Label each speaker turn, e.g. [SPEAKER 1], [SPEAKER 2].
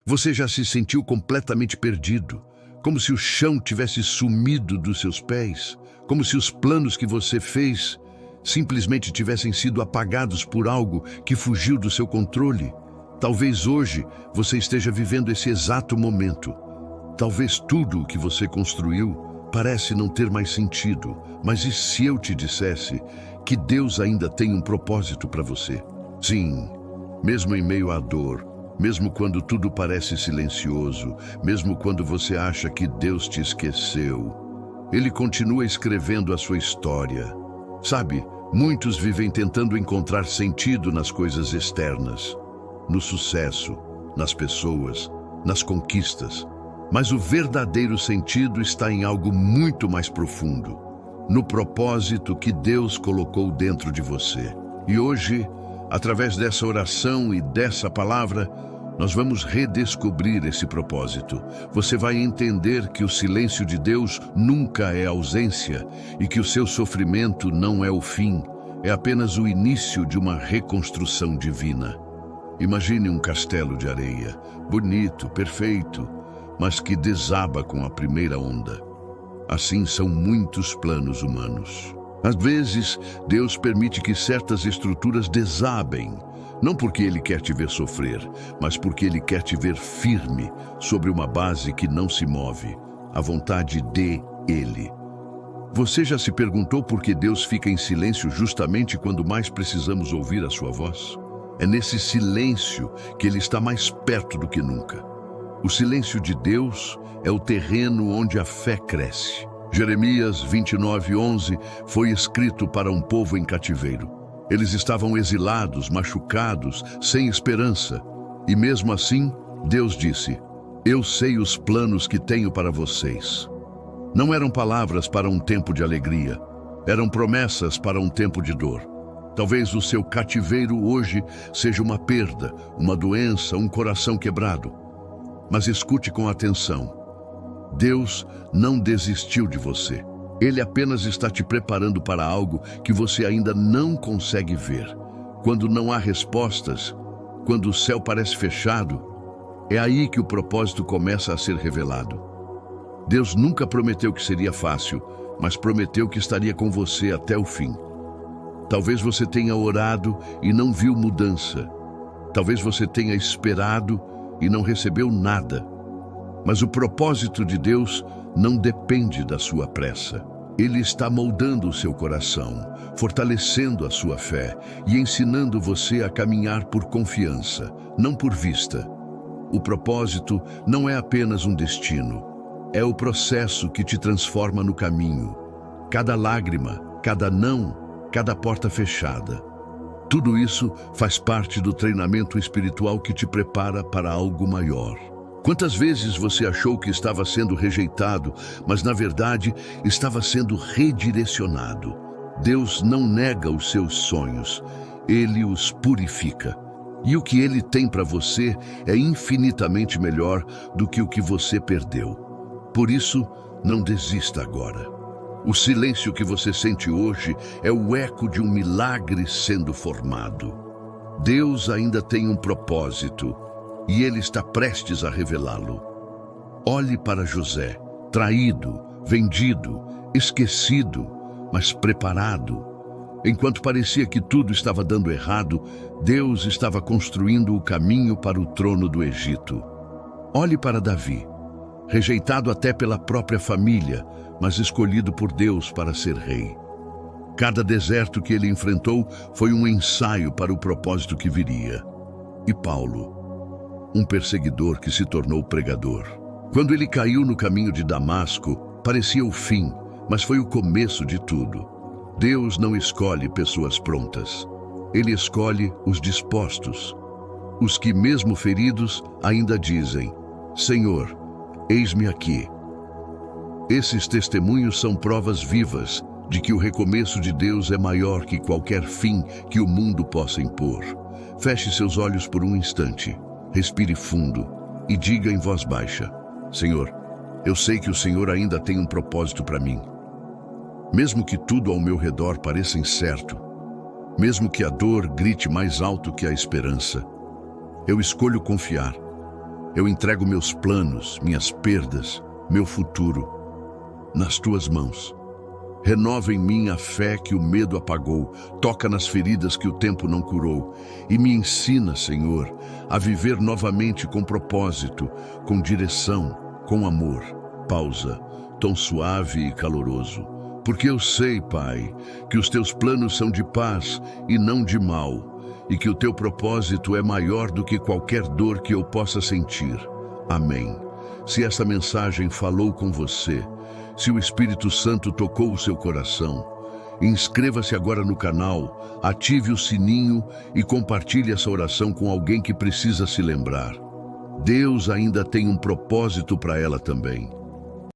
[SPEAKER 1] Você já se sentiu completamente perdido, como se o chão tivesse sumido dos seus pés, como se os planos que você fez simplesmente tivessem sido apagados por algo que fugiu do seu controle? Talvez hoje você esteja vivendo esse exato momento. Talvez tudo o que você construiu parece não ter mais sentido, mas e se eu te dissesse que Deus ainda tem um propósito para você? Sim, mesmo em meio à dor, mesmo quando tudo parece silencioso, mesmo quando você acha que Deus te esqueceu, Ele continua escrevendo a sua história. Sabe, muitos vivem tentando encontrar sentido nas coisas externas, no sucesso, nas pessoas, nas conquistas. Mas o verdadeiro sentido está em algo muito mais profundo, no propósito que Deus colocou dentro de você. E hoje, através dessa oração e dessa palavra, nós vamos redescobrir esse propósito. Você vai entender que o silêncio de Deus nunca é ausência e que o seu sofrimento não é o fim, é apenas o início de uma reconstrução divina. Imagine um castelo de areia, bonito, perfeito, mas que desaba com a primeira onda. Assim são muitos planos humanos. Às vezes, Deus permite que certas estruturas desabem, não porque Ele quer te ver sofrer, mas porque Ele quer te ver firme sobre uma base que não se move, a vontade de Ele. Você já se perguntou por que Deus fica em silêncio justamente quando mais precisamos ouvir a sua voz? É nesse silêncio que Ele está mais perto do que nunca. O silêncio de Deus é o terreno onde a fé cresce. Jeremias 29:11 foi escrito para um povo em cativeiro. Eles estavam exilados, machucados, sem esperança. E mesmo assim, Deus disse: "Eu sei os planos que tenho para vocês." Não eram palavras para um tempo de alegria, eram promessas para um tempo de dor. Talvez o seu cativeiro hoje seja uma perda, uma doença, um coração quebrado. Mas escute com atenção. Deus não desistiu de você. Ele apenas está te preparando para algo que você ainda não consegue ver. Quando não há respostas, quando o céu parece fechado, é aí que o propósito começa a ser revelado. Deus nunca prometeu que seria fácil, mas prometeu que estaria com você até o fim. Talvez você tenha orado e não viu mudança. Talvez você tenha esperado e não recebeu nada. Mas o propósito de Deus não depende da sua pressa. Ele está moldando o seu coração, fortalecendo a sua fé e ensinando você a caminhar por confiança, não por vista. O propósito não é apenas um destino, é o processo que te transforma no caminho. Cada lágrima, cada não, cada porta fechada. Tudo isso faz parte do treinamento espiritual que te prepara para algo maior. Quantas vezes você achou que estava sendo rejeitado, mas na verdade estava sendo redirecionado? Deus não nega os seus sonhos, Ele os purifica. E o que Ele tem para você é infinitamente melhor do que o que você perdeu. Por isso, não desista agora. O silêncio que você sente hoje é o eco de um milagre sendo formado. Deus ainda tem um propósito e Ele está prestes a revelá-lo. Olhe para José, traído, vendido, esquecido, mas preparado. Enquanto parecia que tudo estava dando errado, Deus estava construindo o caminho para o trono do Egito. Olhe para Davi, rejeitado até pela própria família, mas escolhido por Deus para ser rei. Cada deserto que ele enfrentou foi um ensaio para o propósito que viria. E Paulo, um perseguidor que se tornou pregador. Quando ele caiu no caminho de Damasco, parecia o fim, mas foi o começo de tudo. Deus não escolhe pessoas prontas. Ele escolhe os dispostos. Os que, mesmo feridos, ainda dizem: "Senhor, eis-me aqui." Esses testemunhos são provas vivas de que o recomeço de Deus é maior que qualquer fim que o mundo possa impor. Feche seus olhos por um instante, respire fundo e diga em voz baixa: "Senhor, eu sei que o Senhor ainda tem um propósito para mim. Mesmo que tudo ao meu redor pareça incerto, mesmo que a dor grite mais alto que a esperança, eu escolho confiar. Eu entrego meus planos, minhas perdas, meu futuro nas tuas mãos. Renova em mim a fé que o medo apagou, toca nas feridas que o tempo não curou e me ensina, Senhor, a viver novamente com propósito, com direção, com amor. Pausa, tom suave e caloroso. Porque eu sei, Pai, que os teus planos são de paz e não de mal, e que o teu propósito é maior do que qualquer dor que eu possa sentir. Amém. Se essa mensagem falou com você, se o Espírito Santo tocou o seu coração, inscreva-se agora no canal, ative o sininho e compartilhe essa oração com alguém que precisa se lembrar. Deus ainda tem um propósito para ela também.